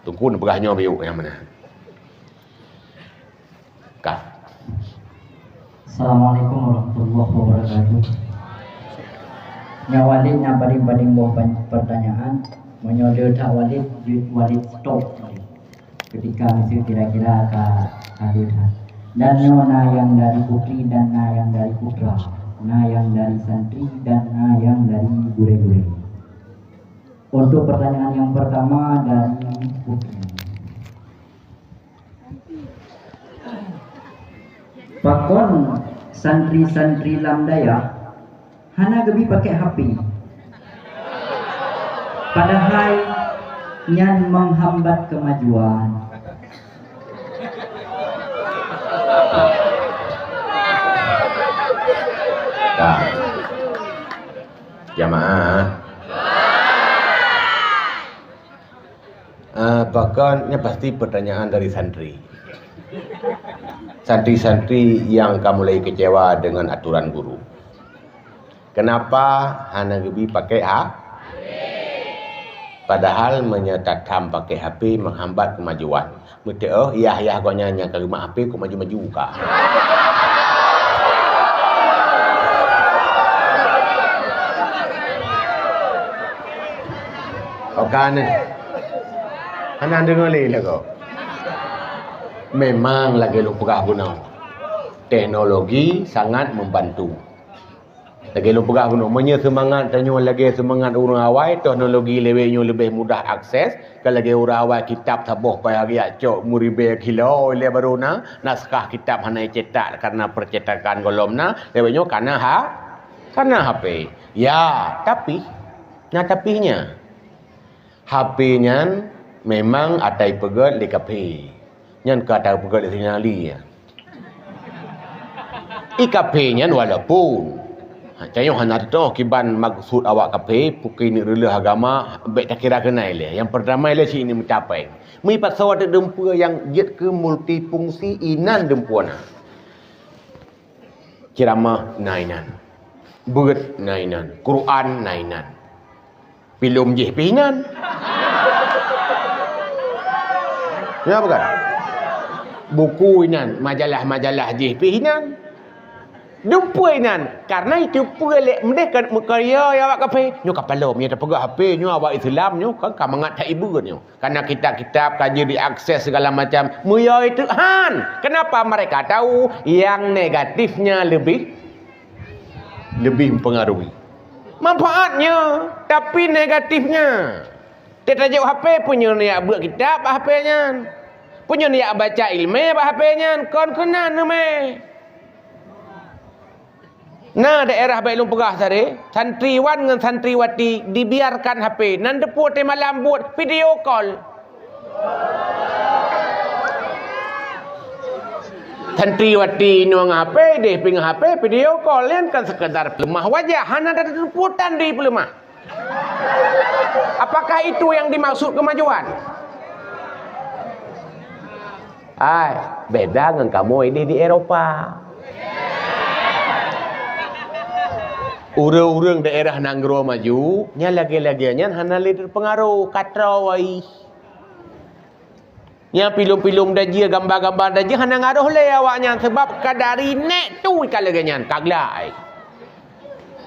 Tunggu nak perahnya biuk yang mana? Kak. Assalamualaikum warahmatullahi wabarakatuh. Nyawalid yang paling buah pertanyaan menyoder tak walid stop ketika itu kira-kira kadutan dan na yang dari putri dan na yang dari putra, na yang dari santri dan na yang dari gure-gure. Untuk pertanyaan yang pertama dari putri. Pakon santri-santri lamdaya hana gebi pakai HP. Padahal nyan menghambat kemajuan. Dah. Jamaah. Pokoknya pasti pertanyaan dari santri. Santri-santri yang kamu lagi kecewa dengan aturan guru. Kenapa hana gebi pakai HP? Padahal menyatakan pakai HP menghambat kemajuan. Mesti iya kau nyanyi ke rumah HP kau maju-maju kah? Kau kan? Hana dengar lah kau. Memang lagi lupa guna. Teknologi sangat membantu. Lagi lupa guna. Menya semangat tanya lagi semangat orang awal. Teknologi lebih mudah akses. Kalau lagi orang awal kitab tabuh payah riak cok muribe kilo oleh baru na naskah kitab hana cetak karena percetakan golomna. Lebihnya karena HP. Ya, tapinya HP-nya memang atai pegat di kafe. Nyan kata pegat di sinali ya. Kafe-nya walaupun Cayo hana tu kiban maksud awak kafe pukai ni rela agama baik tak kira kenai le. Yang pertama le si ini mencapai. Mui pasal ada dempua yang jet ke multifungsi inan dempuana. Ceramah nainan. Berat nainan. Quran nainan. Film je pinan. Ya bukan? Buku inan, majalah-majalah je pinan. Dumpuinan karena itu pulek mereka karya yang awak kafe nyo kapalo mi ada pegang HP nyo awak Islam nyo kan kamangat tak ibu nyo karena kitab-kitab kaji diakses segala macam muya itu kenapa mereka tahu yang negatifnya lebih mempengaruhi manfaatnya tapi negatifnya tetajuk HP punya niat buat kitab HP-nya punya niat baca ilmu HP-nya kon kena nama. Nah daerah Baik Long Pegah tadi, santriwan dengan santriwati dibiarkan HP. Nan deput malam buat video call. Santriwati nuang HP, dia ping HP video call kan sekedar pelemah wajah. Hana ada deputan di pelemah. Apakah itu yang dimaksud kemajuan? Beda dengan kamu ini di Eropa. Urang-urang daerah Nanggro maju, nya lagi-laginya hana le terpengaruh katrawai. Nya pilum-pilum daji gambar-gambar daji hana ngaruh le awaknya sebab kadari nek tu kalaganya kaglai.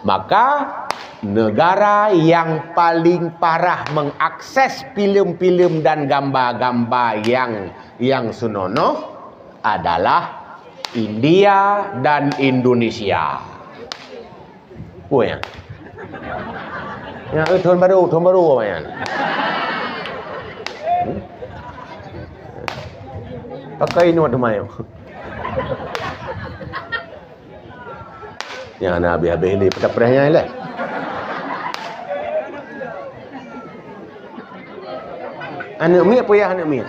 Maka negara yang paling parah mengakses film-film dan gambar-gambar yang senonoh adalah India dan Indonesia. Oh ya. Ya, tahun baru apa ya? Pakai ini waktu mayo. Yang nak habis-habis ni pedah-pedahnya lah. Anak mi apa ya anak mi?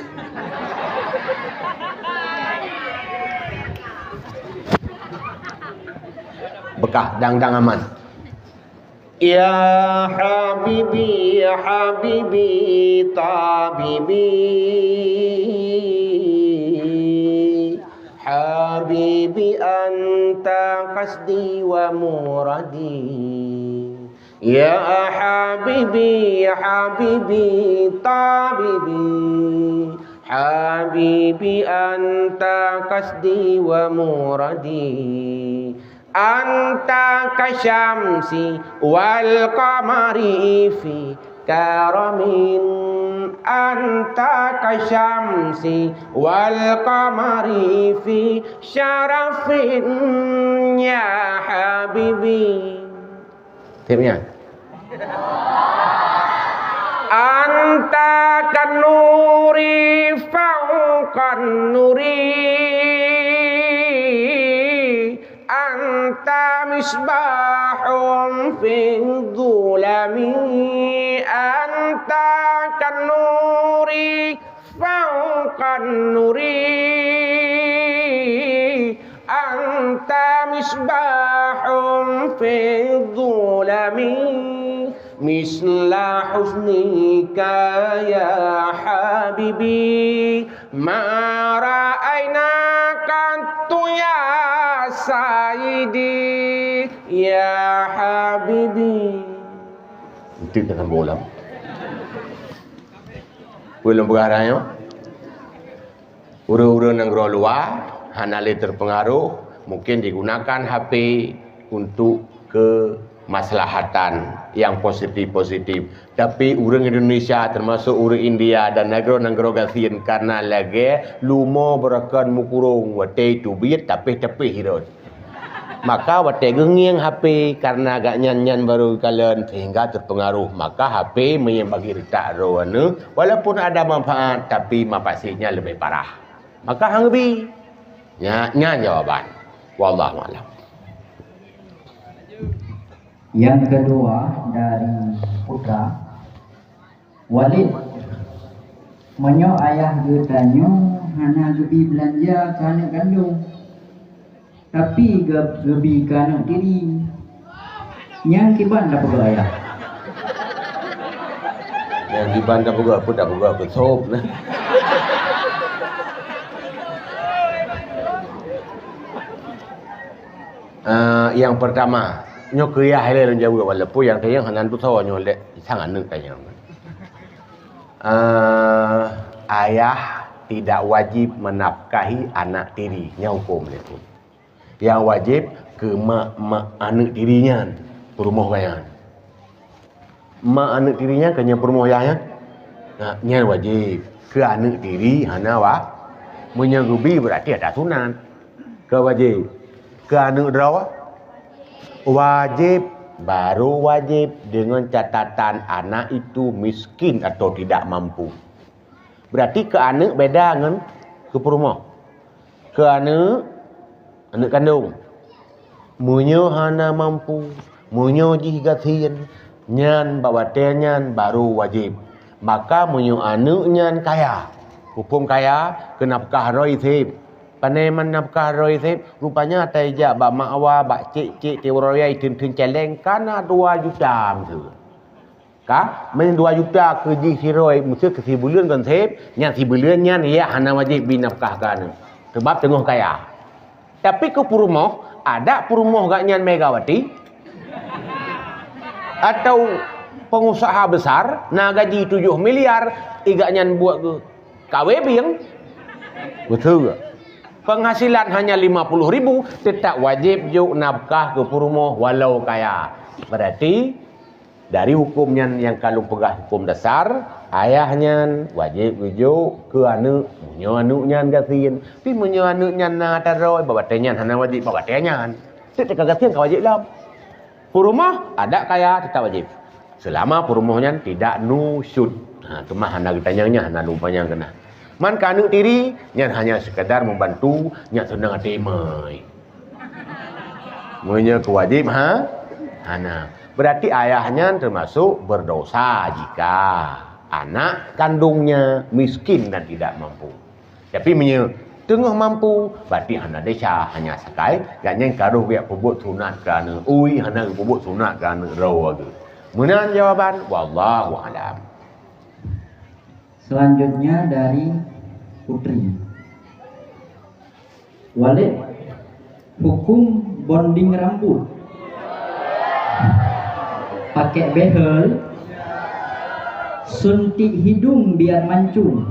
Bekah dang-dang aman. Ya Habibi, ya Habibi, Tabibi, Habibi anta qasdi wa muradi, Ya habibi, ya habibi, tabibi, habibi anta kasdi wa muradi, anta kasyamsi wal qamari fi karamin, anta kasyamsi wal qamari fi syarafin ya habibi. Timnya anta kanuri fauqan nuri, anta misbahun fi dhulami, anta kanuri fauqan nuri, anta misbahun fi dhulami, misla husnika ya habibi, ma ra'ayna kantu ya sayyidi ya habibi. Itu dengan bolam. Belum bergaranya. Ura-ura nang luar, hanale terpengaruh, mungkin digunakan HP untuk kemaslahatan yang positif-positif. Tapi orang Indonesia termasuk orang India dan negara-negara Gasian karena lagi lumo berakan mukurung wate itu biat tapi hirot. Maka wate gengiang HP karena agak nyan-nyan baru kalian sehingga terpengaruh. Maka HP menyebagi retak rohana walaupun ada manfaat tapi mapasihnya lebih parah. Maka hangbi nya jawaban. Wallahu a'lam. Yang kedua dari putra Walid, menyo ayah dia tanya hana gebi belanja ke anak kandung, tapi gebi ke anak tiri. Yang kiban dah pegawai ayah. Yang kiban dah pegawai apa dah pegawai besop lah. Yang pertama nyo kaya hele jauh walaupun yang tayang hanan tu tahu nyo le sangat nuk tayang. Ayah tidak wajib menafkahi anak tiri nya hukum itu. Yang wajib ke mak anak tirinya perumah bayan. Mak anak tirinya kanya perumah bayan. Nya wajib ke anak tiri hana wa menyegubi berarti ada sunat. Ke wajib ke anak drawa wajib, baru wajib dengan catatan anak itu miskin atau tidak mampu. Berarti ke anak beda dengan ke perumah. Ke anak kandung. Munyo hana mampu, munyo jigasian, nyan bawa tenyan baru wajib. Maka munyo anak nyan kaya. Hukum kaya kenapkah roi sip. Paneman nafkah roi sip rupanya taija bak makwa bak cik teroyai tin celeng kana 2 juta tu. Ka men 2 juta ke ji siroi mesti ke si bulan kan sip nya si bulan nya ya hana wajib binafkahkan. Sebab tengah kaya. Tapi ke purumah ada purumah gak nyan Megawati atau pengusaha besar na gaji 7 miliar iga nyan buat ke KW biang. Betul gak? Penghasilan hanya 50.000 tetap wajib juk nafkah ke purumah walau kaya. Berarti dari hukumnya yang kalau pegah hukum dasar ayahnya wajib juk ke anak munyo anuknya gasin. Tapi munyo anuknya na taroi babatenya hana wajib babatenya. Tetap gasin ka wajib lah. Purumah ada kaya tetap wajib. Selama purumahnya tidak nusyud. Tu mah hana ditanyanya hana lupanya kena. Man kanuk tiri nyan hanya sekadar membantu nyan senang temai. Munyo kewajib hana. Berarti ayahnya termasuk berdosa jika anak kandungnya miskin dan tidak mampu. Tapi munyo tengah mampu berarti hana desa hanya sakai gaknya karuh biak pebut sunat kerana hana pebut sunat kerana rawa tu. Munan jawaban wallahu alam. Selanjutnya dari putri Walid, hukum bonding rambut pakai behel, suntik hidung biar mancung.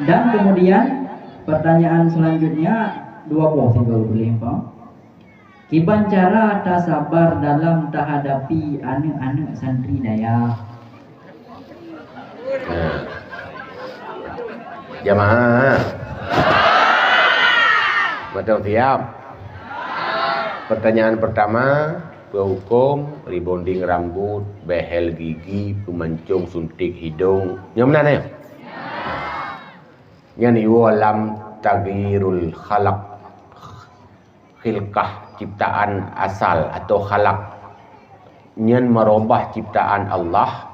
Dan kemudian pertanyaan selanjutnya 2 buah saya baru boleh Pak. Kiban cara tak sabar dalam tak hadapi anak-anak santri daya. Jamaah. Betul siap. Pertanyaan pertama, berhukum rebonding rambut, behel gigi, pemancung suntik hidung. Yang mana ya? Yang ni walam taghyirul khalaq, khilqah, ciptaan asal atau khalaq, yang merubah ciptaan Allah,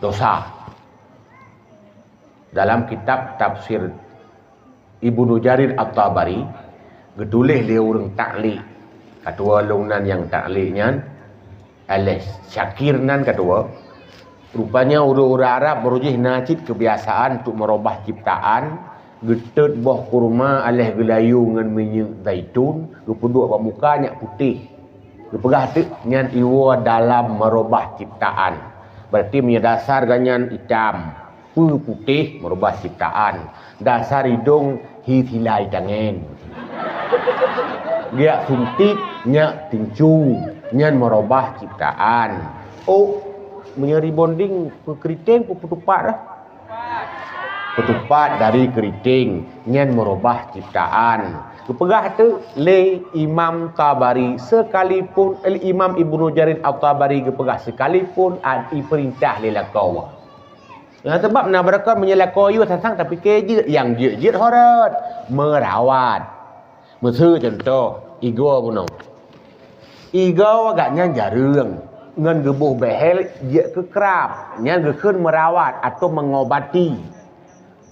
dosa. Dalam kitab tafsir Ibnu Jarir At-Tabari, getulis dia orang taklik, katua lungnan yang takliknya Alis Syakir nan katua. Rupanya orang-orang Arab berujih najid kebiasaan untuk merubah ciptaan, getut boh kurma alih gelayu dengan minyak zaitun, gepuduk kat muka nyak putih. Gepegah tu nyan iwa dalam merubah ciptaan. Berarti punya dasar ganyan hitam, putih merubah ciptaan. Dasar hidung hilai tangan. Dia suntik nyak tincu, nyan merubah ciptaan. Oh, punya rebonding keriting ketupat lah. Ketupat dari keriting nyan merubah ciptaan. Kepegah tu le Imam Tabari sekalipun Imam Ibnu Jarir At-Tabari kepegah sekalipun ada perintah le lakau. Yang sebab nak mereka menyelakau you sasang tapi keje yang je horat merawat. Mesir contoh igo puno. Igo agaknya jarang. Ngan gebuh behel dia kekerap, nyan gekun merawat atau mengobati.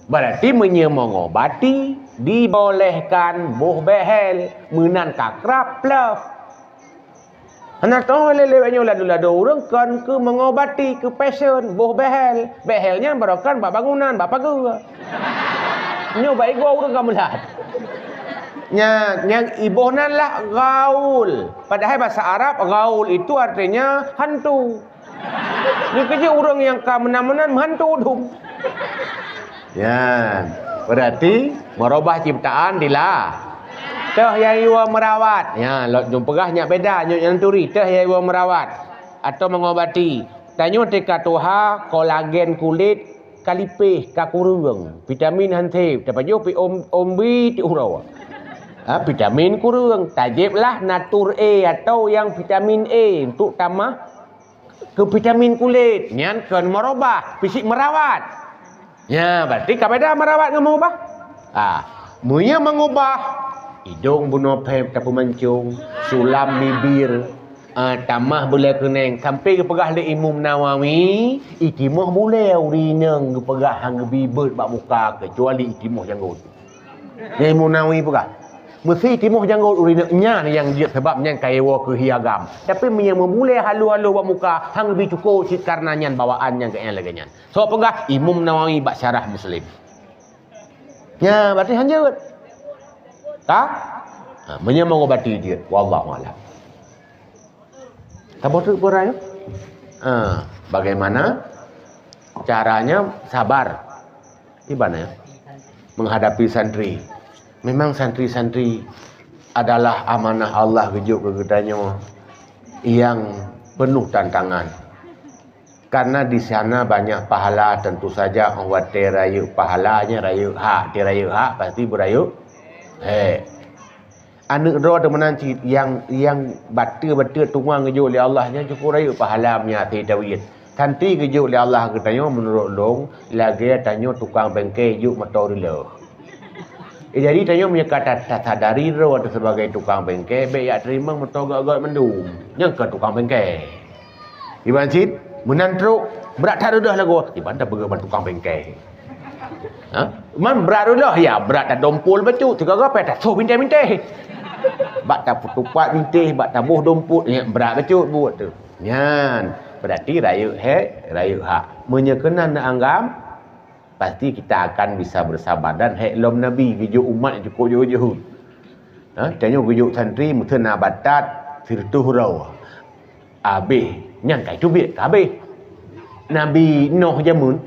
Berarti mengobati dibolehkan buh behel menan kakrap lah. Anak tahu lelewanya ladu-ladu orang kan ke mengobati ke passion buh behel. Behelnya berokan bak bangunan, bak pagar. Nyoba ego orang gamelat. Yang ibuhnan lah gaul. Padahal bahasa Arab gaul itu artinya hantu. Ini kerja orang yang kemenan-menan hantu dong. Ya, berarti merubah ciptaan dilah. Teh yang iwa merawat. Ya, lot jumpegahnya beda yang turi. Teh yang iwa merawat atau mengobati. Tanyo tika tuha kolagen kulit kalipih kakurung. Vitamin hante. Dapat jo pi ombi ti urau. Vitamin kurang, tajiblah natur A atau yang vitamin A untuk tambah ke vitamin kulit. Nyan kan merubah, fisik merawat. Ya, berarti kabeda merawat dengan mengubah. Munya mengubah hidung bunuh pep tapu mancung, sulam bibir, tamah boleh keneng sampai ke pegah le Imam Nawawi, itimah boleh urineng ke pegah hang bibir bak muka kecuali itimah janggut. Imam Nawawi pegah mesti timuh janggut urinnya yang dia sebabnya kaiwa kehiagam. Tapi yang memulai halu-halu buat muka hang lebih cukup cik karenanya bawaannya ke yang lagi. So pegah Imam Nawawi bak syarah Muslim. Ya, berarti hanjut. Tak? Menya mengobati dia. Wallahu a'lam. Tak boleh berai. Bagaimana caranya sabar? Gimana ya? Menghadapi santri. Memang santri-santri adalah amanah Allah kejuk kegetanya yang penuh tantangan. Karena di sana banyak pahala, tentu saja orang rayu pahalanya rayu hak, rayu hak pasti berayu. Anak roh ada menanti yang batu tungang kejuk oleh Allahnya cukup rayu pahalanya tawid. Tanti kejuk oleh Allah ketanya menurut long lagi tanya tukang bengkel juk motor dulu. Jadi tanya punya kata sadari roh atau sebagai tukang bengkel, baik ya terima mentogak-gak mendung. Yang ke tukang bengkel. Iban cid, menantruk, berat tak dah lagu. Iban tak pergi tukang bengkel. Man berat dah ya, berat tak dompul betul. Tiga apa tak so minta-minta. Bak tak putupat minta, bak tak buh dompul. Ya, berat betul buat tu. Nyan, berarti rayu hak. Menyekenan nak anggam, pasti kita akan bisa bersabar dan helom Nabi keju umat yang cukup jauh-jauh. Tanya gujuk santri mutena batat sirtu hurau. Abe nyang kai tu biat abe. Nabi Nuh jamun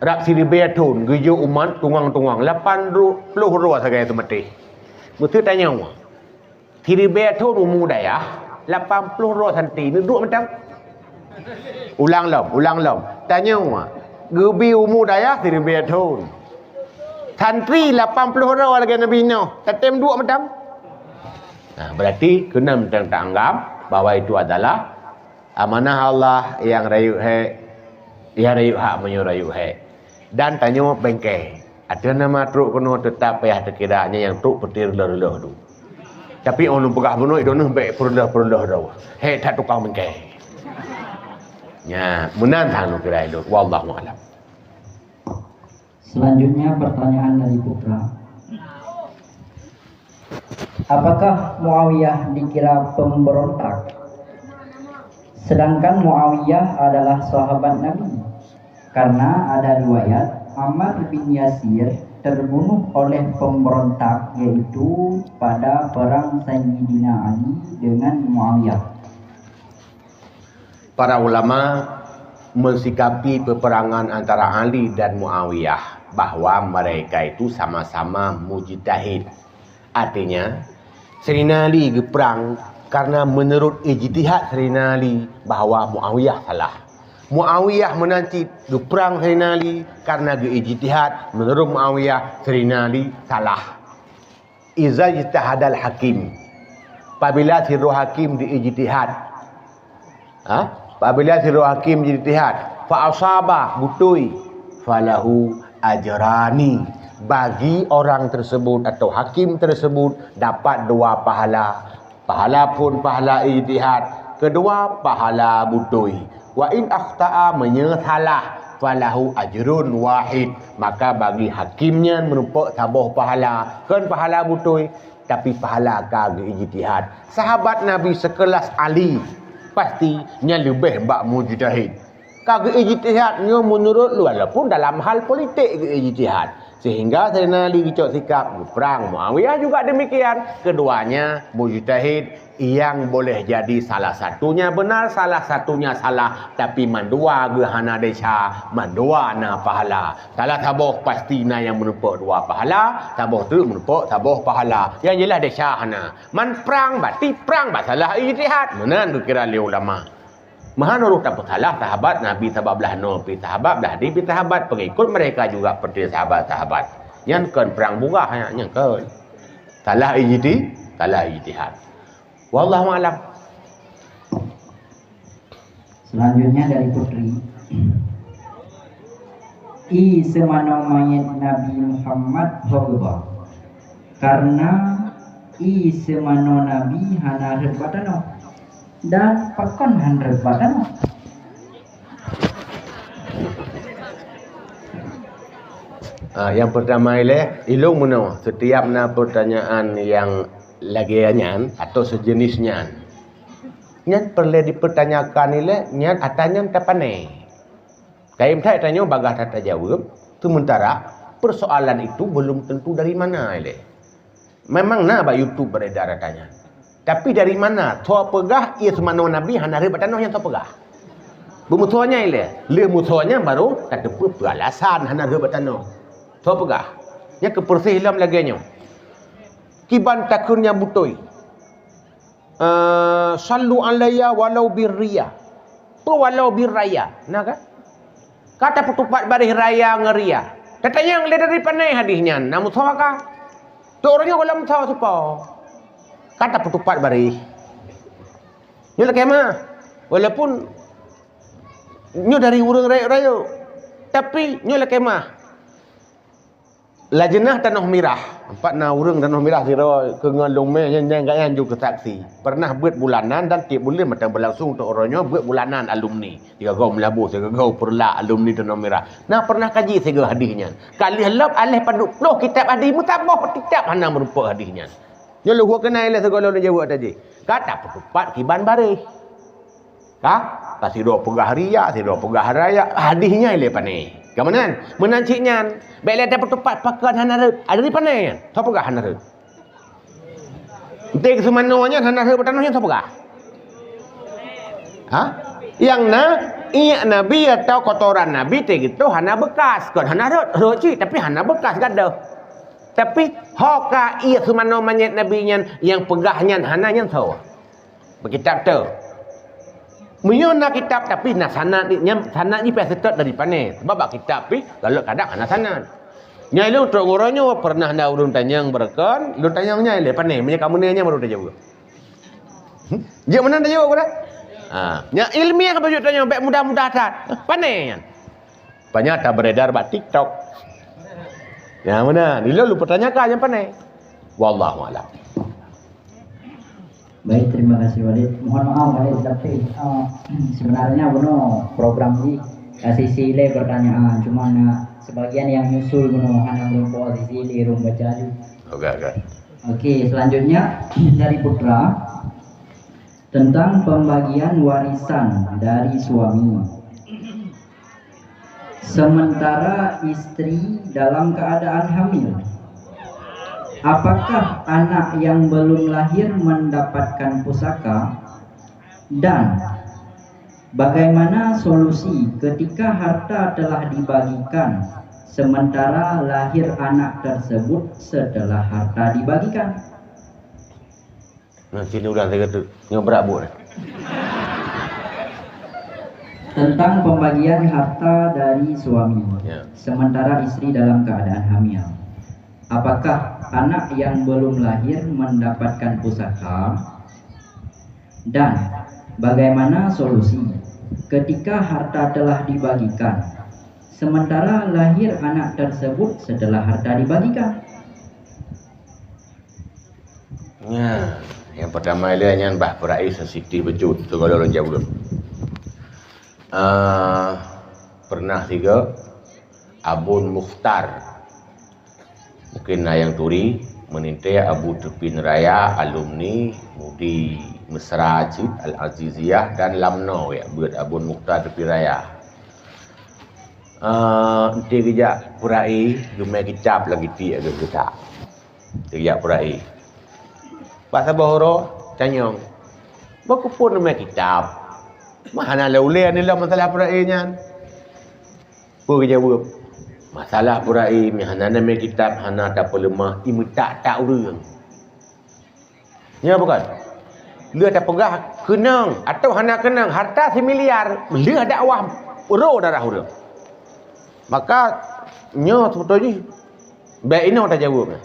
rak siri beatun gujuk umat tungang-tungang 80 hurau sagai tu mati. Mutu tanya wa. Siri beatun umu daya 80 hurau santri ni duk macam. Ulang lom. Tanya wa. Gubi umu daya siri beatun. Santri 80 orang lagi Nabi Nuh. Tatem dua macam. Berarti kena macam tak anggap bahawa itu adalah amanah Allah yang rayu hak menyurayu hak. Dan tanya bengkai. Ada nama truk kono tetap payah terkiranya yang truk petir leluh tu. Tapi orang pegah bunuh itu noh baik perlah dah. Hei tak tukang bengkai. Ya, menantang kira itu. Wallahu a'lam. Selanjutnya pertanyaan dari Putra. Apakah Muawiyah dikira pemberontak? Sedangkan Muawiyah adalah sahabat Nabi. Karena ada riwayat Ammar bin Yasir terbunuh oleh pemberontak, yaitu pada perang Sayyidina Ali dengan Muawiyah. Para ulama mensikapi peperangan antara Ali dan Muawiyah bahawa mereka itu sama-sama mujtahid. Artinya, Sayyidina Ali berperang karena menurut ijtihad Sayyidina Ali bahawa Muawiyah salah. Muawiyah menanti berperang Sayyidina Ali karena ijtihad menurut Muawiyah Sayyidina Ali salah. Iza ijtihadal hakim. Apabila siru hakim diijtihad. Apabila siru hakim ijtihad fa asaba butui falahu ajrani, bagi orang tersebut atau hakim tersebut dapat dua pahala. Pahala pun pahala ijtihad, kedua pahala butui. Wa in akhta'a menyesalah falahu ajrun wahid, maka bagi hakimnya menumpuk tabuh pahala, kan pahala butui tapi pahala kagak ijtihad. Sahabat Nabi sekelas Ali pastinya lebih bak mujtahid. Kagak ijtihadnya menurut lu walaupun dalam hal politik ijtihad. Sehingga Sayyidina Ali dicok sikap berperang. Muawiyah juga demikian. Keduanya mujtahid yang boleh jadi salah satunya benar, salah satunya salah. Tapi mandua gehana desa, mandua na pahala. Salah tabuh pastinya yang menumpuk dua pahala, tabuh tu menumpuk tabuh pahala. Yang jelas desa hana. Man perang berarti perang masalah ijtihad. Mana tu kira li ulama. Maha nuruh tak salah sahabat Nabi sahabat belah no pi sahabat belah di pi sahabat pengikut mereka juga seperti sahabat-sahabat. Yang kan perang bunga hanya kan. Salah ijtihad. Wallahu a'lam. Selanjutnya dari Putri. I semana mayat Nabi Muhammad Hogba. Karena i semana Nabi hana rebatan dan pakon handret badan. Yang pertama ialah ilung muna setiap na pertanyaan yang lagi nyan atau sejenisnya. Nyan perlu dipertanyakan ialah nyan atanya tapane. Kaim tak tanya bagah tak jawab, sementara persoalan itu belum tentu dari mana ialah. Memang na ba YouTube beredar tanya. Tapi dari mana? Tua pegah ia semana Nabi hanari batanoh yang tua pegah. Bermutuanya ile. Le mutuanya baru kata beralasan hanari batanoh. Tua pegah. Ya kepersih hilam lagi nyo. Kiban takunnya butoi. Sallu alayya walau birriya. Walau birraya. Nah kan? Kata petupat barih raya ngeria. Katanya yang le dari panai hadisnya. Namun tua kah? Tu orangnya kalau tua supaya. Kata petupat bari. Nyo lagi mah. Walaupun nyo dari urang raya-raya. Tapi nyo lagi mah. Lajnah Tanah Merah. Empat na urang Tanah Merah sira kengalung me yang gangan juga saksi. Pernah buat bulanan dan tiap bulan macam berlangsung untuk orangnya buat bulanan alumni. Tiga gau melabuh, tiga gau perla alumni Tanah Merah. Nah pernah kaji sega hadisnya. Kali halap alih paduk loh kitab hadis mutabah kitab hana merupa hadisnya. Nyo lu kenal lah segala lu jawab tadi. Kata petupat kiban barih. Kasih dua pegah ria, kasih dua pegah raya. Hadisnya ile panai. Kamanan? Menanciknya. Baiklah ada petupat pakan hanara. Ada di panai. Tau pegah hanara. Entik semananya hana he bertanahnya siapa kah? Ha? Yang iya nabi atau kotoran nabi teh gitu hana bekas. Kan hana roci tapi hana bekas gadah. Tapi hoka iya semano manyet nabi yang pegahnya hananya tahu. Berkitab tu. Menyona kitab tapi nak sanad ni pesetot dari pane. Sebab kitab pi kalau kadang hana sanad. Nyai lu tok ngoronyo pernah nda urun tanyang berkan, lu tanyang nyai le pane, nya kamu nya baru dah jawab. Dia mana dah jawab dah? Nya ilmiah apa tanya baik mudah-mudah tat. Pane nya. Banyak tak beredar bak TikTok. Ya mana? Ni lu pertanyakan yang pane. Wallahu a'lam. Baik, terima kasih Walid. Mohon maaf Walid, tapi sebenarnya benar program ini kasih sile pertanyaan, cuma sebagian yang nyusul benar hanya belum posisi di rumah baca. Oke, selanjutnya dari Putra tentang pembagian warisan dari suami. Sementara istri dalam keadaan hamil, apakah anak yang belum lahir mendapatkan pusaka? Dan bagaimana solusi ketika harta telah dibagikan sementara lahir anak tersebut setelah harta dibagikan? Nah, sini udah saya kata ngebrak bu. Tentang pembagian harta dari suami, sementara istri dalam keadaan hamil. Apakah anak yang belum lahir mendapatkan pusaka? Dan bagaimana solusi ketika harta telah dibagikan sementara lahir anak tersebut setelah harta dibagikan? Ya, yang pertama dia yang bah perai sensitif betul tu kalau orang jauh dulu. Pernah tiga Abun Mukhtar mungkin yang turi menintai Abu Tepin Raya alumni Mudi Mesra Cid Al-Aziziyah dan Lamno ya buat Abun Mukhtar Tepin Raya. Nanti kejap purai jumlah kitab lagi ti agak kita. Kejap purai. Pak Sabahoro tanyong. Baku pun nama kitab. Mana lauleh ni lah masalah purai nya. Apa jawab? Masalah purai mi hana nama kitab hana tak lemah imu tak urang. Ya bukan? Dia tak pegah kenang atau hana kenang harta semiliar, dia dakwah uro darah urang. Maka nyo sebetulnya baik ini tak jawab.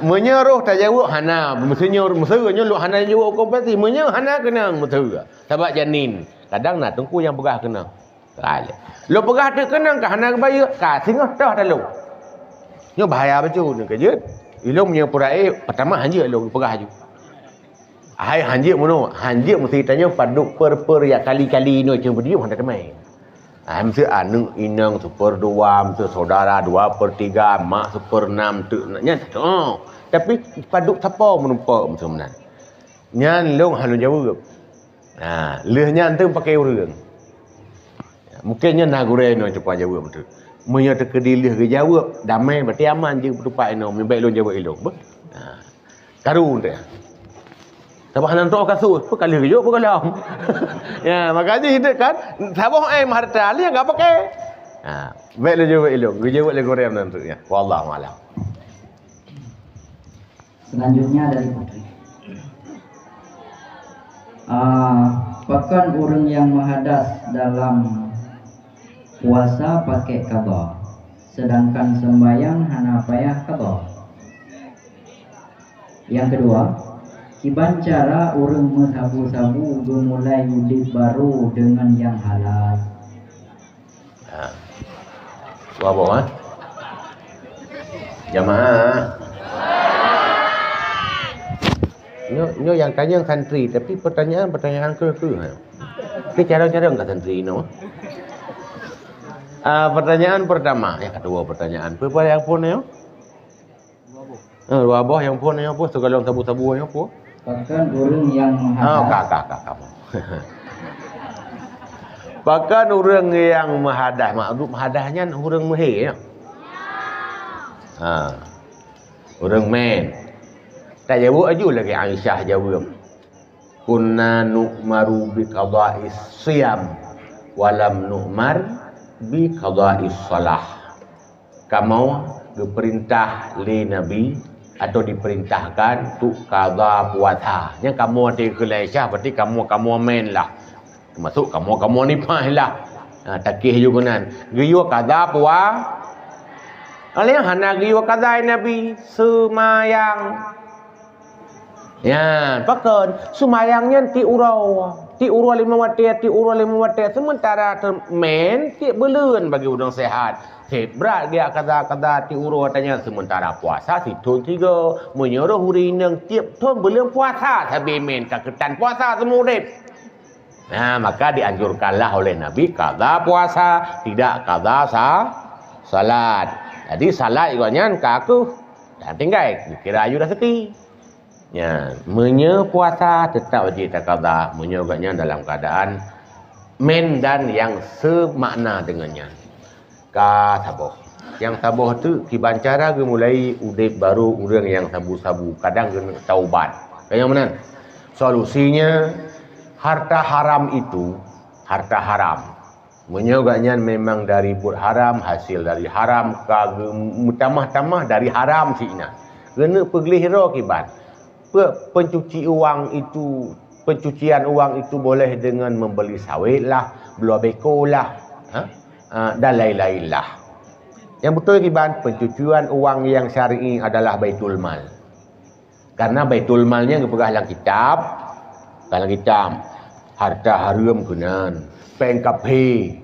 Menyeruh tak jawab hana mestinya lu hana jawab kompeti menyeruh hana kenang betul. Sebab janin kadang nak tunggu yang pegah kenang. Kale. Lu pegah tu kenang ke hana bayar ka singah dah dah lu. Nyo bahaya betul ni kerja. Ilmu punya purai pertama hanja lu pegah ju. Hai hanja mono, hanja mesti tanya paduk per ya kali-kali no cuma dia hendak main. Mesti anu inang 1/2, mesti saudara 2/3, mak 1/6 tu naknya. Oh, tapi paduk siapa menumpak macam mana? Nyan long halu jawab. Lehnya antum pakai urang. Mungkinnya nagure no cepat jawab betul. Munya terkedilih ke jawab, damai berarti aman je berupa ino, baik long jawab elok. Karun dia. Sabah nan tok kasus, apa kali riuk apa kalau. Ya, makanya hidup kan sabah harta ali enggak pakai. Baik long jawab elok, jawab le goreng nanti ya. Wallahu a'lam. Selanjutnya dari Putri. Bahkan orang yang menghadas dalam puasa pakai qada, sedangkan sembahyang hana payah qada. Yang kedua, kiban cara orang mensabu-sabu memulai hidup baru dengan yang halal. Apa? Jamaah. Nyo yang tanya santri tapi pertanyaan ke. Ke cara-cara enggak santri no. Pertanyaan pertama, yang kedua pertanyaan. Apa yang pun yo? Wabah yang pun yang apa? Segalong sabu-sabu yang apa? Bahkan orang yang menghadap. Kamu. Bahkan orang yang menghadap, maksud menghadapnya orang mehir ya. Orang men. Tak jawab aju lagi Aisyah jawab. Kunna nu'maru bi qada'is siyam walam nu'mar bi qada'is salah. Kamu diperintah oleh Nabi atau diperintahkan untuk qada puasa. Yang kamu ada ke Aisyah berarti kamu main lah. Termasuk kamu nipah lah. Takih juga nan. Giyo qada puasa. Alih hana giyo qada Nabi semayang. Ya, pakon sumayangnya ti urau 5 watir, sementara men ti belun bagi udang sehat. Berat dia kata ti urau tanya sementara puasa si tun 3 menyuruh huri nang tiap tun belum puasa tapi men ketan puasa semua dep. Nah, maka dianjurkanlah oleh Nabi qada puasa, tidak qada salat. Jadi salat iganya kaku dan tinggal dikira ayu dah seti. Ya, menye puasa tetap wajib qada, menye agaknya dalam keadaan men dan yang semakna dengannya. Ka saboh. Yang saboh tu kibancara ke mulai udip baru orang yang sabu-sabu, kadang kena taubat. Kayak mana? Solusinya harta haram itu, harta haram. Menye agaknya memang dari buat haram, hasil dari haram, ka mutamah-tamah dari haram sina. Kena peglihira kiban. Pencucian uang itu boleh dengan membeli sawit lah, belah beko lah, dan lain-lain lah. Yang betul kiban, pencucian uang yang syar'i adalah baitul mal. Karena baitul malnya berpegang dalam kitab, harta haram kenan, peng kafe,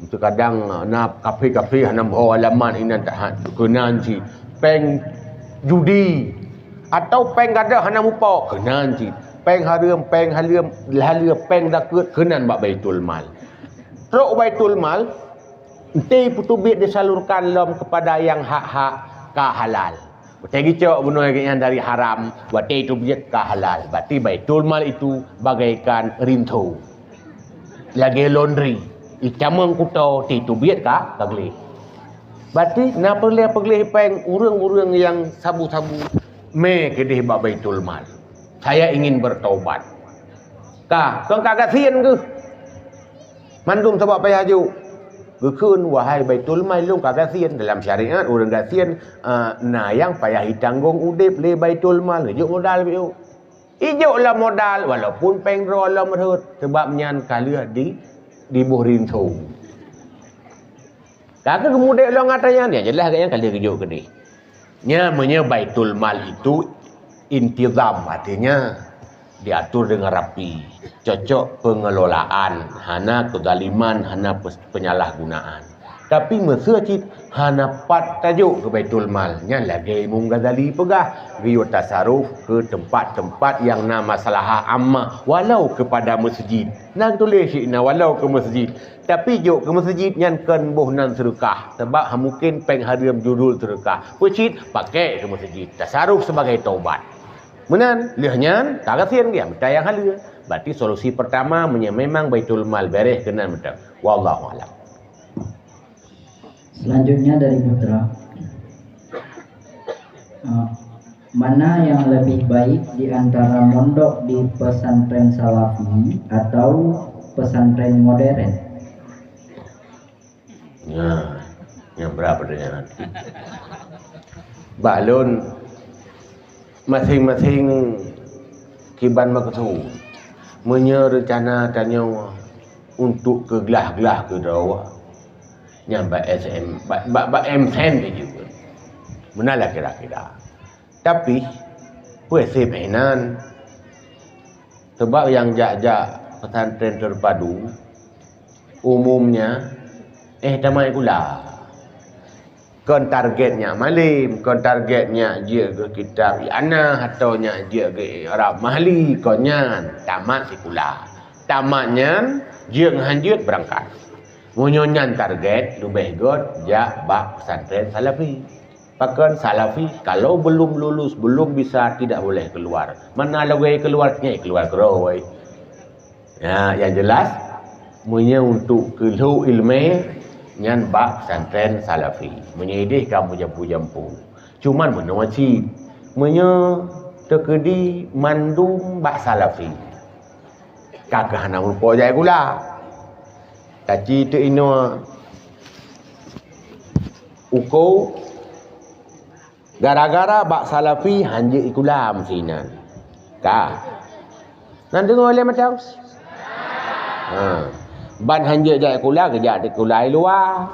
itu kadang nak kafe hanam halaman ini tak kenan si, peng judi. Atau peng gada hana mupa kenan cik peng haram peng dakut kenan bak baitul mal. Truk baitul mal enti putubit disalurkan lom kepada yang hak-hak ka halal. Berarti cok bunuh yang dari haram, berarti itu biat ka halal. Berarti baitul mal itu bagaikan rinto. Lagi laundry. Icamang kuto itu biat ka bagli. Berarti nak pergi peng urang-urang yang sabu-sabu me kedih bak baitul mal. Saya ingin bertaubat. Kau kagak sian ke? Mandum sebab payah ju. Gekun wahai baitul mal lu kagak sian dalam syariat orang gak sian yang payah ditanggung udip le baitul mal juk modal biu. Ijuklah modal walaupun peng rolam merhut sebab nyan kalia di buh rintu. Kagak kemudian lo ngatanya dia jelas kayaknya kalia kejuk kedih. Namanya baitul mal itu intizam, artinya diatur dengan rapi, cocok pengelolaan, hana kezaliman, hana penyalahgunaan. Tapi masjid hana pat tajuk ke baitul mal, nya lagi Imam Ghazali pegah riwayat tasarruf ke tempat-tempat yang nama masalah ammah walau kepada masjid. Nang tulis sikna walau ke masjid. Tapi juk ke masjid nyan kan boh nan sedekah sebab mungkin peng haram judul sedekah. Masjid pakai ke masjid. Tasarruf sebagai taubat. Menan lehnya tak kasihan dia minta yang halal. Berarti solusi pertama memang baitul mal beres kena betul. Wallahu a'lam. Selanjutnya dari putra, mana yang lebih baik di antara mondok di pesantren salafi atau pesantren modern? Ya, yang berapa dengan balon masing-masing kiban maksu menyerencana tanya untuk ke gelah-gelah ke dawa. Nyambat SM, bak MSN dia juga. Benalah kira-kira. Tapi, puisi mainan. Sebab yang jak-jak pesantren terpadu, umumnya, tamai pula. Kon targetnya malim, kon targetnya dia ke kitab Yana, atau nya dia ke Arab Mahli, konnya tamat sekular. Tamatnya, dia nganjut berangkat. Munyonyan target lebih god jak bak pesantren salafi. Pakan salafi kalau belum lulus, belum bisa, tidak boleh keluar. Mana lagi keluarnya keluar keroi. Ya, yang jelas munya untuk keluar ilmu nyan bak pesantren salafi. Menyedih kamu jampu-jampu. Cuman menawasi munya terkedi mandum bak salafi. Kakak nak rupa jaya gula. Taci tu ino uko gara-gara bak salafi hanje ikula mesinan. Ka. Nan dengar oleh macam. Ban hanje jaya kula kerja di kulai luar.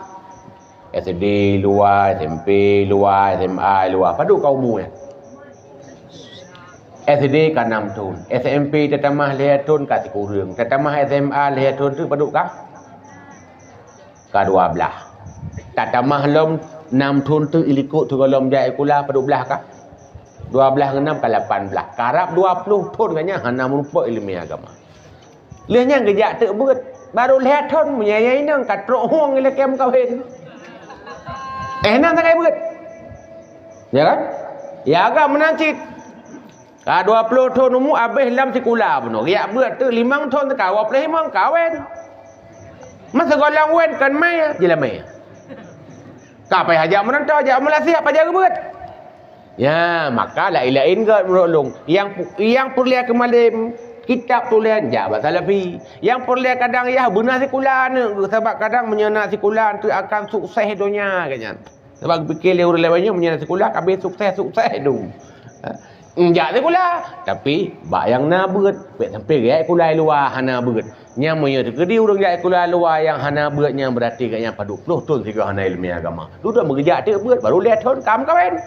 SD luar, SMP luar, SMA luar. Padu kau mu ya. SD ka 6 tahun. SMP tetamah 5 tahun ka 3 orang. Tetamah SMA 5 tahun tu padu ka? Ka 12. Tetamah lom 6 tahun tu ilikut tu kalau jaya kula padu belah ka? 12 ke 6 ke 18. Karap 20 tahun kanya hana merupa ilmu agama. Lehnya kerja tak berat. Baru 5 tahun menyayai nang katrok huang ila kem kahwin. Nang tak berat. Ya kan? Ya agak menancit. Ka 20 tahun umur habis dalam sekolah benar. Ya berat tu 5 tahun tak kawal pleh memang kahwin. Masa golong wen kan mai jelah mai. Ka pai hajak menantau hajak Malaysia apa jaga berat. Ya, maka lain-lain ke menolong. Yang perlu kemalim kitab tulisan jabat salafi. Yang perlu kadang ya benar sekulan sebab kadang menyena sekulan tu akan sukses dunia kan. Sebab fikir orang lainnya menyena sekulan habis sukses tu. Enjak sekulah tapi bak yang na berat sampai gaya kulai luar hana berat. Nya moyo terkedi orang gaya kulai luar yang hana beratnya berarti katnya padu 20 tahun tiga hana ilmu agama. Duduk bekerja tu berat baru 2 tahun kahwin.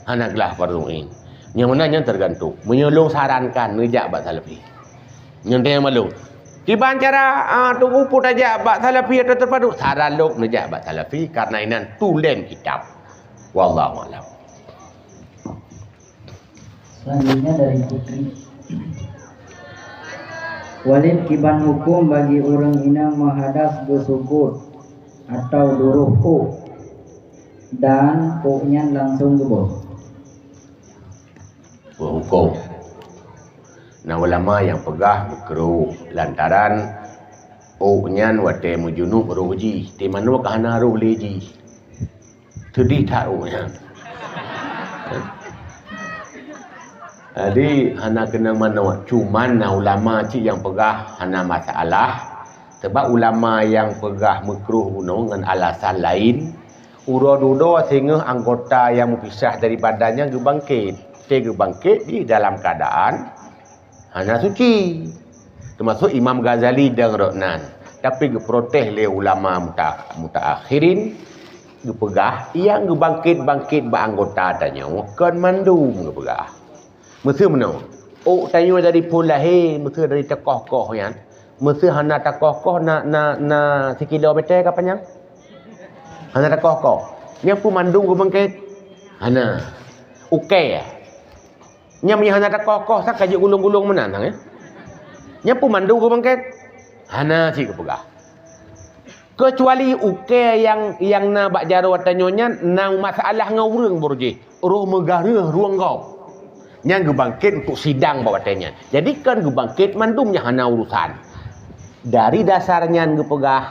Hana gelah farduin. Yang mana yang tergantung. Menyolong sarankan ngejak bak salafi. Yang dia malu. Tiban cara tu uput aja bak salafi atau terpadu. Saran lok ngejak bak salafi karena inan tulen kitab. Wallahu a'lam. Selanjutnya dari Putri. Walid kiban hukum bagi orang inang menghadap bersyukur atau duruh dan poknya langsung gebos. Berhukum. Nah ulama yang pegah berkeruh lantaran nyan wate mujunub roji di mana kahana roh leji. Tadi tak nyan. Jadi hana kena mana cuman nah ulama cik yang pegah hana masalah sebab ulama yang pegah makruh dengan alasan lain uro-uro sehingga anggota yang berpisah dari badannya gebangkit di dalam keadaan hana suci termasuk Imam Ghazali dan Roknan tapi geprotes oleh ulama mutaakhirin gepegah yang gebangkit ba anggota tanya kan mandum gepegah mesti menang. Tanya dari pulahe, mesti dari tekoh-koh yan. Mesti hana tekoh-koh na sekilometer ke panjang? Hana tekoh-koh. Nya pu mandung ke bangkit. Hana. Okey ya. Nya punya hana tekoh-koh sak kaji gulung-gulung menantang ya. Nya pu mandung ke bangkit. Hana si kepegah. Kecuali okey yang na bak jaro tanyonya na masalah ngaureng borje. Roh megara ruang kau. Yang gebangkit untuk sidang bawatanya. Jadi kan gebangkit mandumnya hana urusan. Dari dasarnya gepegah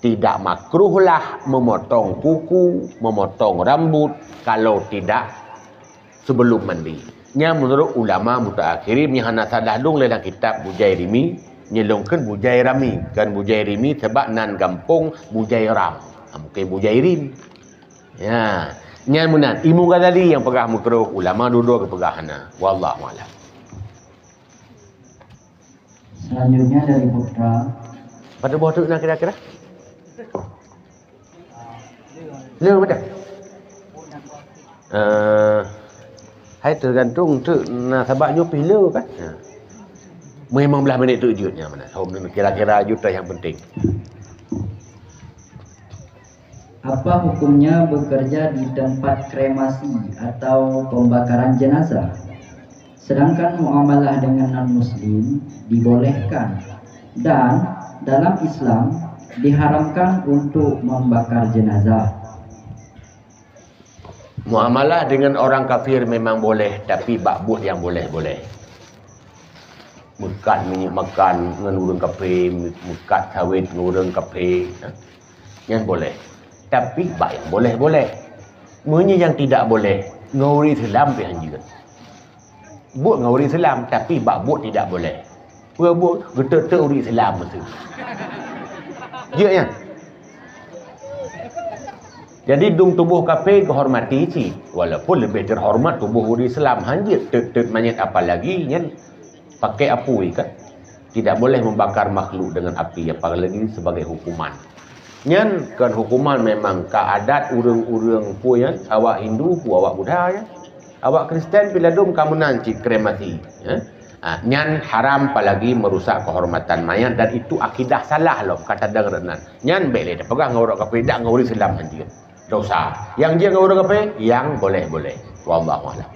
tidak makruhlah memotong kuku, memotong rambut kalau tidak sebelum mandi. Nya menurut ulama mutaakhirin yang hana sadadung dalam kitab Bujairimi nyelongkan Bujairami kan Bujairimi sebab nan gampung Bujairam. Mungkin Bujairim. Ya. Nyamunan Imam Ghazali yang pegah makruh, ulama dua-dua kepegah hana. Wallahu a'lam. Selanjutnya dari Putra. Pada bawah tu nak kira-kira? Leu betul. Hai tergantung tu nak sebabnya pilih kan. Memang belah minit tu jutnya mana. Kira-kira juta yang penting. Apa hukumnya bekerja di tempat kremasi atau pembakaran jenazah? Sedangkan muamalah dengan non-muslim dibolehkan dan dalam Islam diharamkan untuk membakar jenazah. Muamalah dengan orang kafir memang boleh tapi bakbut yang boleh-boleh. Mekat minyak makan dengan orang kafir, mekat sawit dengan orang kafir. Yang boleh. Tapi baik boleh-boleh. Menye yang tidak boleh nguri Islam pi anjir. Buat dengan orang Islam tapi bak buat tidak boleh. Buat getek-getek orang Islam betul. Ya ya. Jadi dung tubuh kafir kehormati si, walaupun lebih terhormat tubuh orang Islam hanya tek manyet apa lagi nya pakai api kan. Tidak boleh membakar makhluk dengan api apalagi sebagai hukuman. Nyan kan hukuman memang keadat urang-urang puyan awak Hindu pu awak Buddha ya. Awak Kristen bila dum kamu nanti kremasi ya. Nyan haram apalagi merusak kehormatan mayat dan itu akidah salah loh kata dengaran. Nyan boleh dah pegang orang kafir dak ngau Islam hanya. Dosa. Yang dia ngau orang kafir yang boleh-boleh. Wallahu a'lam.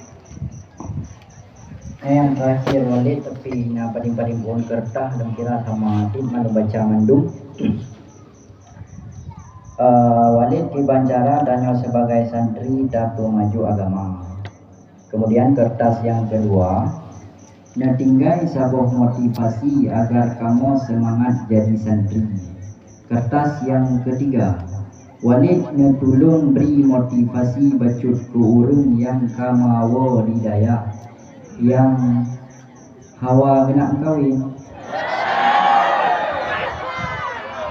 Yang terakhir Walid tapi na paling-paling pohon kertas dan kira sama tim mana baca mandum. Walid di Banjara dan sebagai santri dan pemaju agama. Kemudian kertas yang kedua, na tinggal sebuah motivasi agar kamu semangat jadi santri. Kertas yang ketiga, Walid na tolong beri motivasi bacut ke orang yang kamawa di daya, yang hawa kena kawin.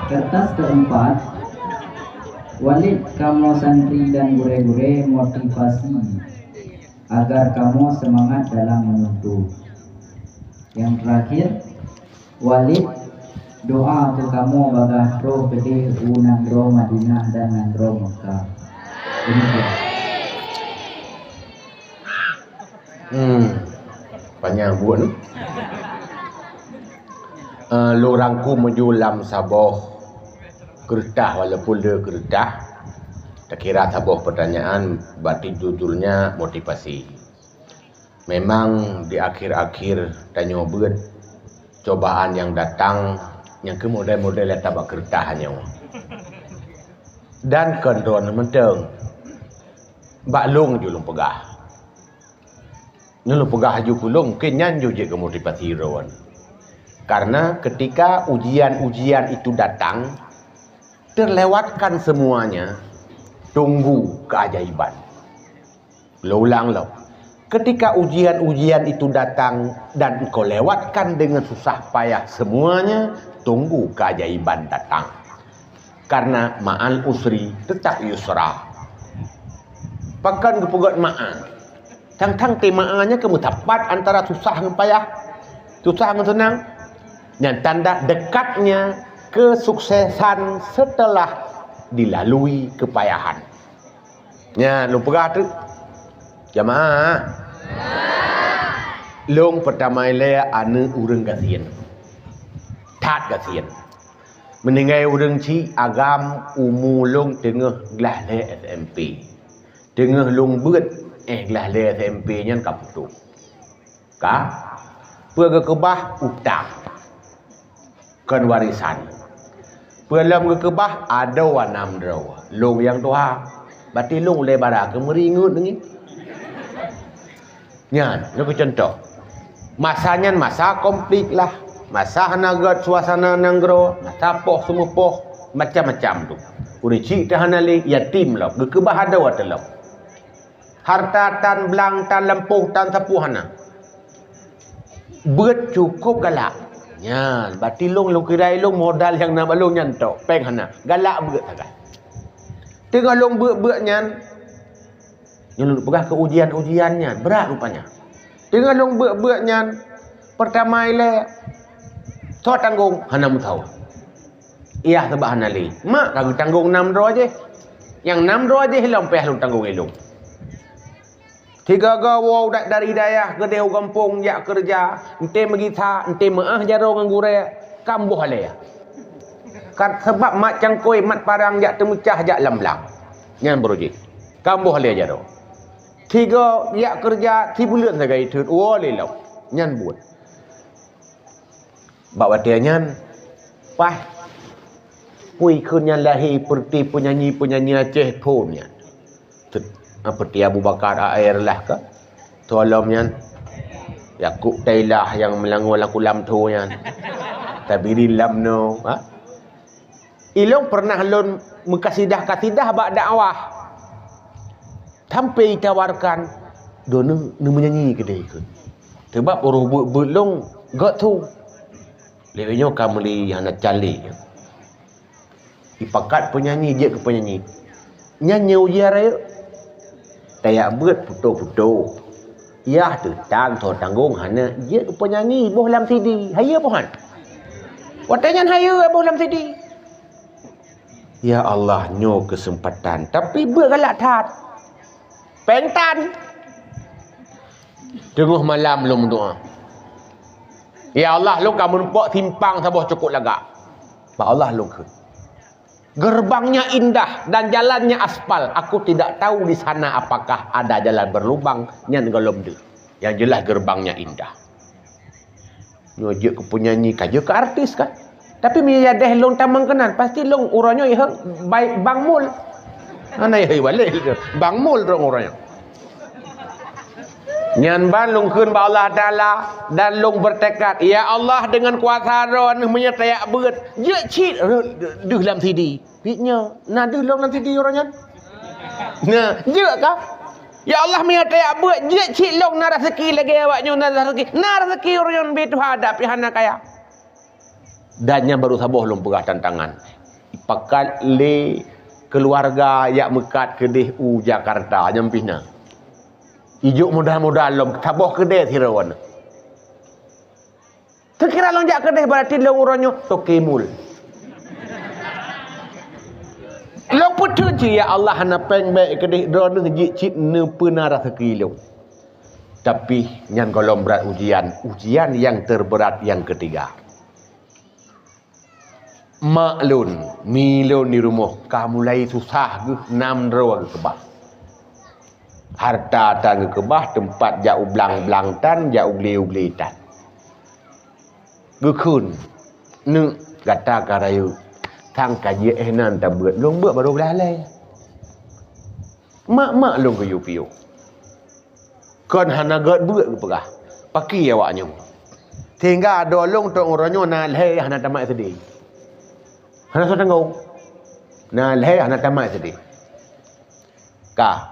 Kertas keempat, Walid kamu santri dan gure-gure motivasi agar kamu semangat dalam menuntut. Yang terakhir, Walid doa ke kamu bagah roh gede unang roh Madinah dan nandro Mekah. Demikian. Panjang buat ni. Lu rangkum mejulam saboh kertas walaupun dia kertas. Tak kira saboh pertanyaan berarti judulnya motivasi. Memang di akhir-akhir tanya buat cobaan yang datang yang ke model-model yang tak kertas hanya. Dan kendron menteng. Bak long julung pegah. Nulu pegah haju kulung mungkin nyan je ke motivasi rawan. Karena ketika ujian-ujian itu datang terlewatkan semuanya, tunggu keajaiban. Lo ulang lo. Ketika ujian-ujian itu datang dan kau lewatkan dengan susah payah semuanya, tunggu keajaiban datang. Karena ma'al usri tetap yusra. Pakan kepugat ma'al. Tang-tang temanya kamu tepat antara susah dan payah, susah dan senang. Dan tanda dekatnya kesuksesan setelah dilalui kepayahan. Ya, lu pegah tu. Jamaah. Long pertama ile ane urang gasien. Tat gasien. Meninggai urang ci agam umu long tengah gelah le SMP. Tengah long beut gelah le SMP nya kaputu. Ka? Pega kebah utang. Kan warisan. Pelam ke kebah ada wanam draw. Long yang tuha. Berarti long lebara ke meringut ni. Nyan, lu contoh. Masanya masa komplit lah. Masa nagat suasana nanggro, masa poh semua poh macam-macam tu. Urici tahanali yatim lah. Gekebah ada watelau. Harta tan belang tan lempuh tan sapuhana. Beut cukup galak. Nyan, berarti long kirai long modal yang nama long nyantok. Peng hana. Galak beut agak. Tengah long beut nyan. Yang lu pegah ke ujian-ujiannya berat rupanya. Tengah long beut nyan. Pertama ile so tanggung hana mu tahu. Iya sebab hana li. Mak kagak tanggung 600 je. Yang 600 je hilang peh lu tanggung ilung. Tiga gawa dari dayah ke deu kampung jak kerja, ente megitha, ente maah jaro nganggure kambuh le. Kan sebab mat cangkoi mat parang jak temucah jak lamlang. Nyan broji. Kambuh le jaro. Tiga jak kerja 3 bulan sagai thut wo le lau. Nyan buat. Bawa dia nyan pah. Pui kunyan lahir seperti penyanyi-penyanyi Aceh pun nyan. Seperti Abu Bakar Air lah ke tolongnya Yakub Tailah yang melangur laku lam tu yan tabirin lam no ha? Ilong pernah lon mengkasidah-kasidah bak dakwah sampai tawarkan dono menyanyi kedai ikut Sebab orang belum gak tu. Lebenyo kamli hana cali. Ipakat penyanyi je ke penyanyi. Nyanyi ujar ayo. Tayak buat puto-puto. Ya tu tang thor tanggung hana je ke penyanyi boh lam CD. Haya pohan. Watanya haya boh lam CD. Ya Allah nyo kesempatan tapi bergalak tat. Pengtan. Tengah malam belum doa. Ya Allah lu kamu nampak timpang sabah cukup lagak. Pak Allah lu ke. Gerbangnya indah dan jalannya aspal. Aku tidak tahu di sana apakah ada jalan berlubang nyan golom de. Yang jelas gerbangnya indah. Nyojek ke penyanyi kaje ke artis kan. Tapi miya deh long tamang kenan pasti long uranyo ya baik bang mul. Ana ya balik bang mul dong uranyo. Nyan ban lung keun ba Allah Taala dan lung bertekad, ya Allah dengan kuasa ron menyertai beut, je cit deuh lam CD. Pitnya, nah deuh lam CD orangnya. Nah, je kah? Ya Allah menyertai beut, je cit long na rezeki lagi awaknya na rezeki. Na rezeki orangnya betu hadap pihana kaya. Dannya baru saboh lung pegah tantangan. Pakat le keluarga yak mekat kedih u Jakarta nyampihna. Ijuk mudah-mudah lom taboh kedai thirawan. Terkira long jak kedai berarti long uranyo tokemul. Long putu je ya Allah hana peng baik kedai drone ji cit ne pena rezeki long. Tapi nyan golom berat ujian yang terberat yang ketiga. Maklun, milon di rumah kamu mulai susah ge 6 rawa ke kebah. Harta tangga kebah tempat jauh belang-belang tan jauh ugli-ugli tan. Gekun ne kata karayu tang kaji nan ta beut long beut baru belalai. Mak long ke yupiu. Kon hana got beut ke pegah. Paki awaknya. Sehingga ada long tok oronyo na leh hana tamat sedih. Hana so tanggung. Na leh hana tamat sedih. Ka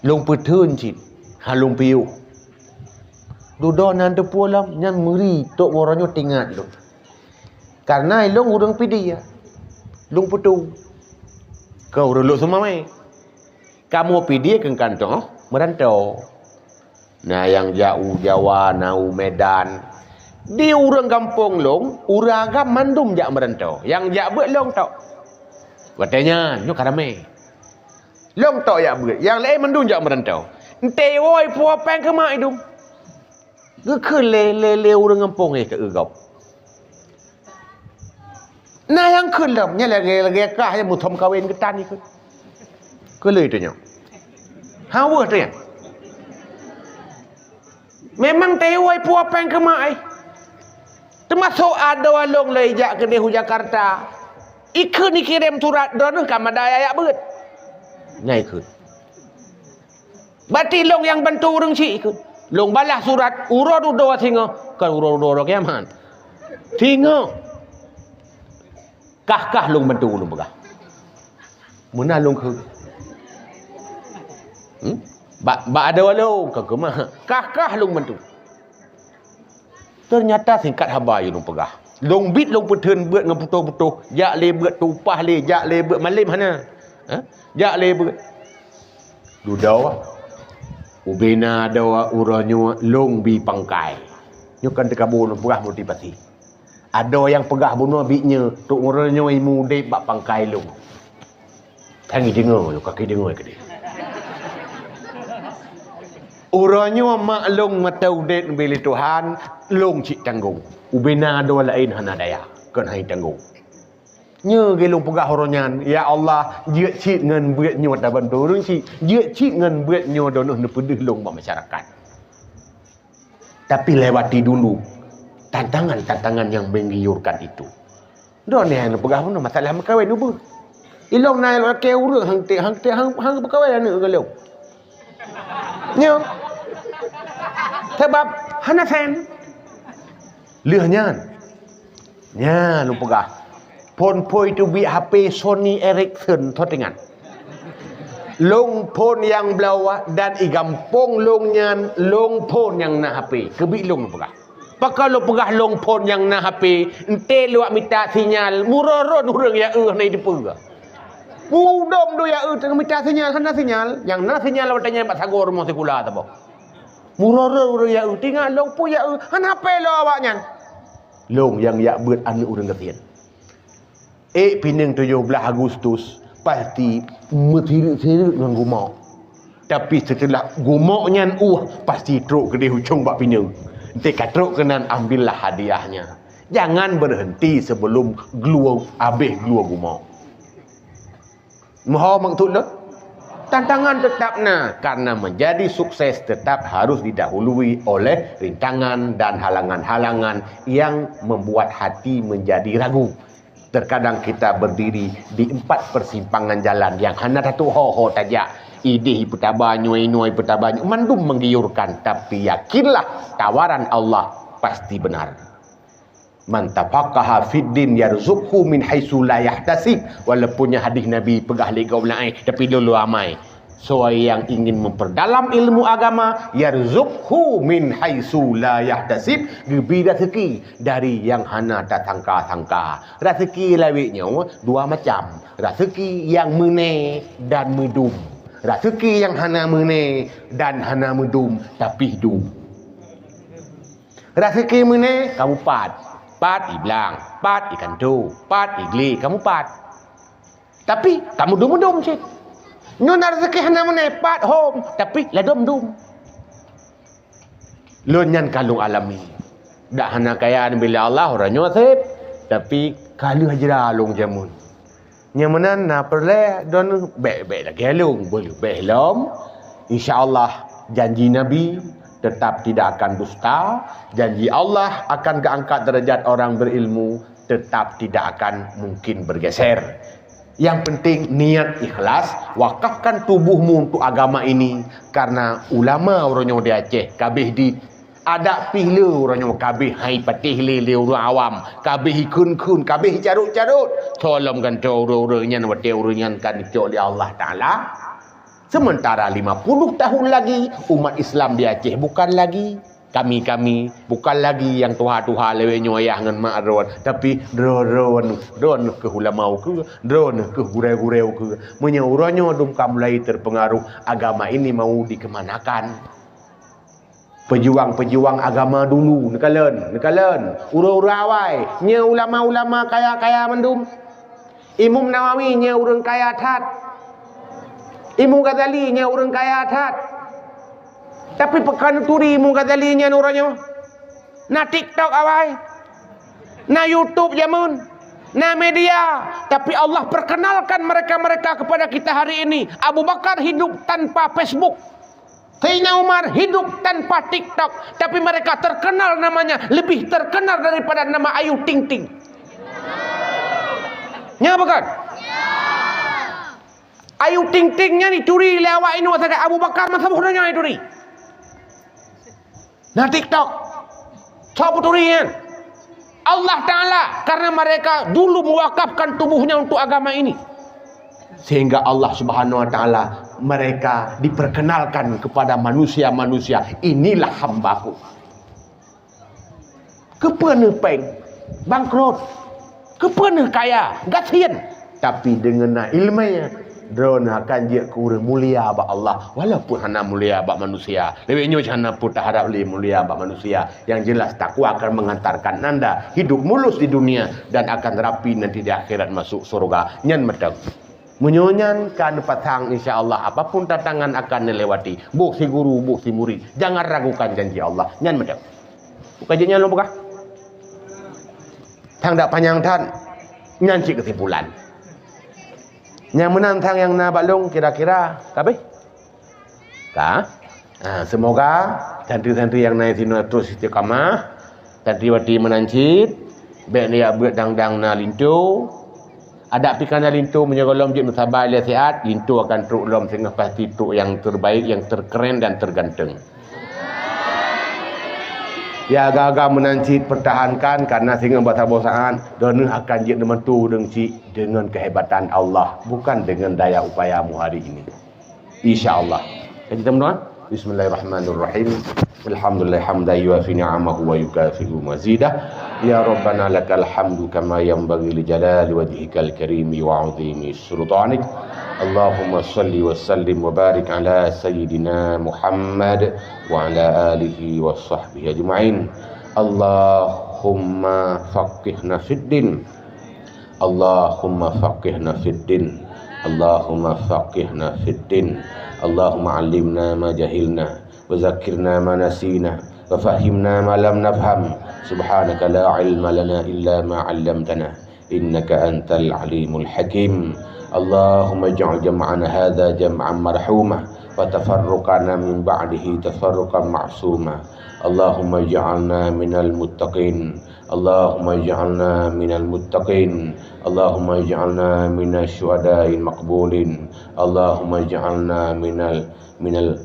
long petun cit halung piu dudo nan de pulam nyan meri tok oranyo tingat lo karena long urang pidi ya long petu kau reluk semua mai kamu pidi ke kantong merantau nah yang jauh Jawa nau Medan di urang kampung long uragam mandum jak merantau yang jak buat long tok katanya nyo karame long tok ya beut yang lain mendun jak merantau ente woi puo peng ke mak idum ge ke le urang kampung ke egop nah yang kelam nya lagi kah yang mutom kawin ke tan ikut ke le tu nya hawa tu ya memang te woi puo peng ke mak ai termasuk ada walong le jak ke di Jakarta ikut ni kirim surat don ka madaya ya beut nyai ikut. Berarti long yang bantu orang cik ikut. Long balas surat uro dudo singo. Kan uro dudo kiaman. Singo. Kah long bantu long begah. Mana long ke? Ba ada walau ke mah. Kah long bantu. Ternyata singkat habai long pegah. Long bit long petun buat dengan putuh-putuh. Jak le buat tupah le, jak le buat malim hana. Jak le beut. Dudau. Ubena dawa uranyo long bi pangkai. Nyo kan tekabun pegah motivasi. Ada yang pegah bunuh biknya tok uranyo imu de bak pangkai long. Tangi dengar lo kaki dengar ke dia. Uranyo mak long matau det beli Tuhan long cik tanggung. Ubena dawa lain hana daya kan hai tanggung. Nya gelung pegah horonyan ya Allah je cik ngan beut nyo da bantu rung cik je cik ngan beut nyo donoh ne pedih long masyarakat tapi lewati dulu tantangan-tantangan yang menggiurkan itu don yang pegah mana masalah berkahwin ubu ilong nai lo ke urang hang berkahwin anu galeu nya sebab hana fan leuhnyan nya lu pegah pon poi tu bi HP Sony Ericsson thotingan long pon yang belawah dan igampong longnyan long pon yang na HP kebik long pegah pakal lo pegah long pon yang na HP ente luak minta sinyal muroron urang ya nai dipegah mudom do ya tengah minta sinyal sana sinyal yang na sinyal watanya pak sagor mo sekula ta bo muroron urang ya tinggal long pu ya han HP lo awaknya long yang ya beut anu urang ketien pinang 17 Agustus pasti metirik-tirik dengan gumau. Tapi setelah gumaunya pasti truk ke dia hujung bak pinang. Nanti truk kenan ambillah hadiahnya. Jangan berhenti sebelum habis glua gumau. Mohon maksud lo? Tantangan tetapnya karena menjadi sukses tetap harus didahului oleh rintangan dan halangan-halangan yang membuat hati menjadi ragu. Terkadang kita berdiri di 4 persimpangan jalan yang hanya satu ho-ho saja. Idih petaba nyoi-nyoi petaba mandum menggiurkan. Tapi yakinlah tawaran Allah pasti benar. Man tafaqaha fid din yarzuqhu min haitsu la yahtasib. Walaupun hadis Nabi pegah legau lain tapi dulu amai. So yang ingin memperdalam ilmu agama yarzuqhu min haitsu la yahtasib, gebi rezeki dari yang hana tak sangka-sangka. Rezeki lawiknya dua macam, rezeki yang mene dan medum. Rezeki yang hana mene dan hana medum tapi hidup. Rezeki mene kamu pat iblang, pat ikan tu, pat igli kamu pat. Tapi kamu dum-dum sih. Nyona rezeki hana menepat home tapi ladom dum. Lonyan kalung alami. Dak hana kaya bila Allah orang nyosep tapi kalau hajra long jamun. Nyamanan na perle don be lagi halung boleh belum. Insya-Allah janji Nabi tetap tidak akan dusta. Janji Allah akan keangkat derajat orang berilmu tetap tidak akan mungkin bergeser. Yang penting niat ikhlas, wakafkan tubuhmu untuk agama ini. Karena ulama orangnya di Aceh, kabeh di ada pihle orangnya kabeh hai patih lele orang awam, kabeh kun-kun, kabeh carut-carut. Tolong kan orang-orangnya wate orangnya kan oleh Allah Taala. Sementara 50 tahun lagi umat Islam di Aceh bukan lagi kami bukan lagi yang tuha-tuha lewe nyoyah dengan ma'ron tapi drone ke hulamau ke drone ke gurau-gurau ke menyaurannya dum mulai terpengaruh agama ini mau dikemanakan. Pejuang-pejuang agama dulu nekalen ura-ura awai nya ulama-ulama kaya-kaya mendum. Imam Nawawi nya urang kaya tat, Imam Ghazali nya urang kaya tat. Tapi pekan turi mu Ghazalinya nuranya. Na TikTok awai. Na YouTube jamun. Na media. Tapi Allah perkenalkan mereka-mereka kepada kita hari ini. Abu Bakar hidup tanpa Facebook. Sayyidina Umar hidup tanpa TikTok. Tapi mereka terkenal namanya. Lebih terkenal daripada nama Ayu Ting Ting. Ya bukan? Ayu Ting Tingnya dicuri lewat ini. Abu Bakar masa bukannya dicuri. Nah TikTok siapa turian? Allah Ta'ala karena mereka dulu mewakafkan tubuhnya untuk agama ini sehingga Allah Subhanahu Wa Ta'ala mereka diperkenalkan kepada manusia-manusia, inilah hambaku. Kepana peng bangkrut, kepana kaya gasian, tapi dengan ilmunya drone akan dia kurang mulia bak Allah walaupun hana mulia bak manusia. Lebihnya hana pun tak harap lebih mulia bak manusia. Yang jelas takwa akan mengantarkan anda hidup mulus di dunia dan akan rapi nanti di akhirat masuk surga. Nyan medang menyonyankan patang insya-Allah apapun tantangan akan dilewati. Buh si guru, buh si murid. Jangan ragukan janji Allah. Nyan medang. Bukan janjinya lo bukan? Tang dak panjang tan. Nyan cik kesimpulan. Yang menantang yang na balung kira-kira kabeh? Semoga santri-santri yang naik sini terus istiqamah, santriwati menancit, baik dia buat dang-dang na lintu. Ada pikana lintu menyegolom jid sabar dia sihat, lintu akan truk lom sehingga pasti truk yang terbaik, yang terkeren dan terganteng. Ya agak-agak menancit pertahankan karena sehingga bosan-bosan dan akan jadi mentu dengan kehebatan Allah bukan dengan daya upayamu hari ini. insyaallah. Jadi teman-teman, bismillahirrahmanirrahim. Alhamdulillah hamdan yuafi ni'amahu wa yukafi'u mazidah. Ya Rabbana lakal hamdu kama yanbaghi li jalali wajhikal karimi wa 'azimi sultanik. Allahumma salli wa sallim wa barik ala sayyidina Muhammad wa ala alihi wa sahbihi ajma'in. Allahumma faqihna fid din. Allahumma faqihna fid din. Allahumma faqihna fid din. Allahumma 'allimna ma jahilna wa zakkirna ma nasina wa fahhimna ma lam nafham. Subhanaka la ilma lana illa ma 'allamtana innaka antal alimul hakim. Allahumma ij'al jam'ana hadha jam'an marhuma wa tafarruqana min ba'dihi tafarruqan ma'suma. Allahumma ij'alna minal muttaqin. Allahumma ij'alna minal muttaqin. Allahumma ij'alna minasy syuhada'il maqbulin. Allahumma ij'alna minal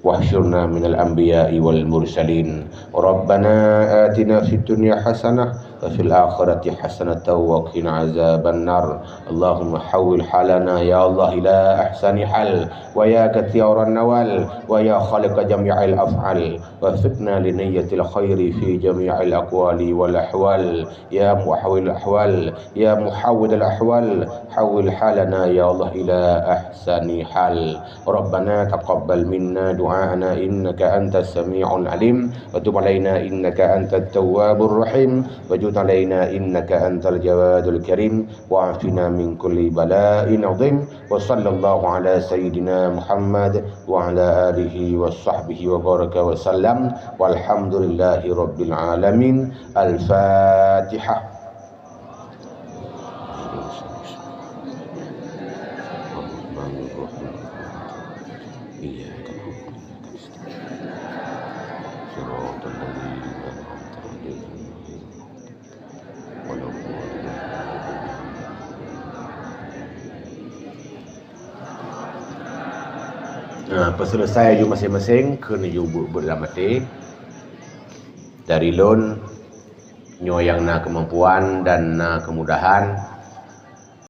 wahsyurna minal anbiya'i wal mursalin. Rabbana atina fid dunya hasanah wa fil akhirati hasanatan wa qina azaban nar. Allahumma hawwil halana ya Allah ila ahsani hal wa ya kathiran nawal wa ya khaliqa jami'il af'al wa fitna li niyyatil khairi fi jami'il aqwali wal ahwal. Ya muhawwil ahwal ya muhawwil al ahwal hawwil halana ya Allah ila ahsani hal. Rabbana taqabbal minna du'ana innaka antas sami'ul alim wa tub alaina innaka antat tawwabur rahim wa jud alaina innaka antal jawadul karim wa afina min kulli bala'in azim. Wa sallallahu ala sayyidina Muhammad wa ala alihi wa sahbihi wa baraka wa sallam walhamdulillahi rabbil alamin. Al-Fatihah. Selesai ju masing-masing kena ju dalam hati dari lon nyo yang na kemampuan dan na kemudahan